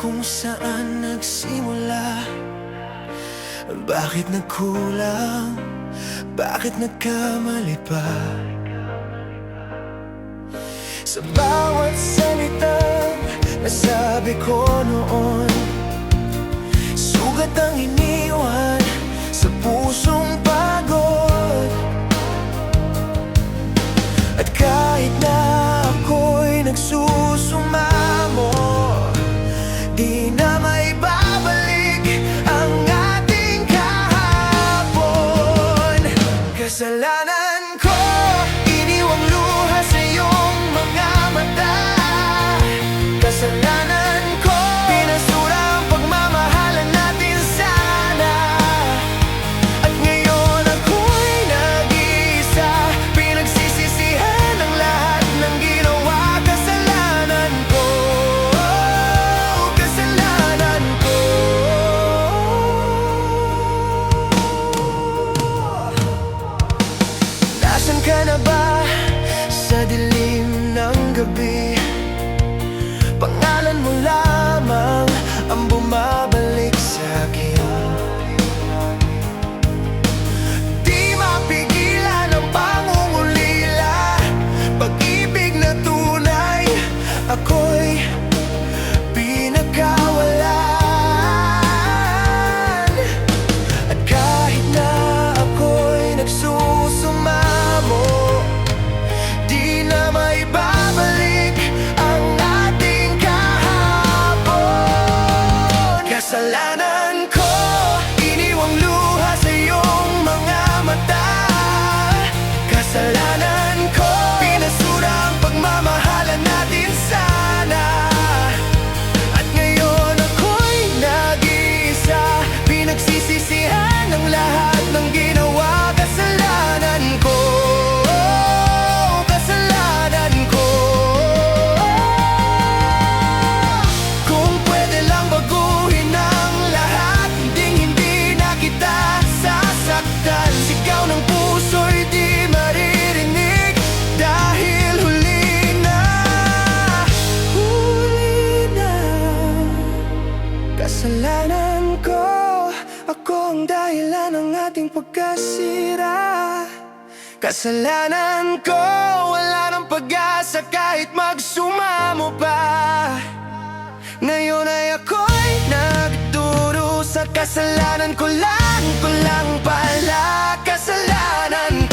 kung saan nagsimula? Bakit nagkulang? Bakit nagkamali pa? Sa bawat salitang nasabi ko noon, sugat ang iniwan sa pusong pagod. At kahit na ako'y nagsusumamo, di na maibabalik ang ating kahapon. Kasalanan ko, iniwang luha sa iyong mga mata. Kasalanan ko, pinasura ang pagmamahalan natin sana. At ngayon ako'y nag-iisa, pinagsisisihan ang lahat ng ginawa. Kasalanan ko, kasalanan ko. Nasaan ka na ba sa dilim ng gabi? Pangalan mo lamang ang bumabalik sa'kin. Di mapigilan ang pangungulila, pag-ibig na tunay, ako'y pinagkawalan. At kahit na ako'y nagsusumamo, di na maibabalik ang ating kahapon. Kasalanan ko, iniwang luha sa iyong mga mata. Kasalanan ko, pinasura ang pagmamahalan natin sana. At ngayon ako'y nag-iisa, pinagsisisihan ang lahat ng ginawa. Kasalanan ko, kasalanan ko. Kung pwede lang baguhin ang lahat, hindi na kita sasaktan. Sigaw ng puso'y di maririnig, dahil huli na, huli na. Kasalanan ko, ako ang dahilan ng ating pagkasira. Kasalanan ko, wala nang pag-asa kahit magsumamo pa. Ngayon ay ako'y nagdurusa. Kasalanan ko lang pala. Kasalanan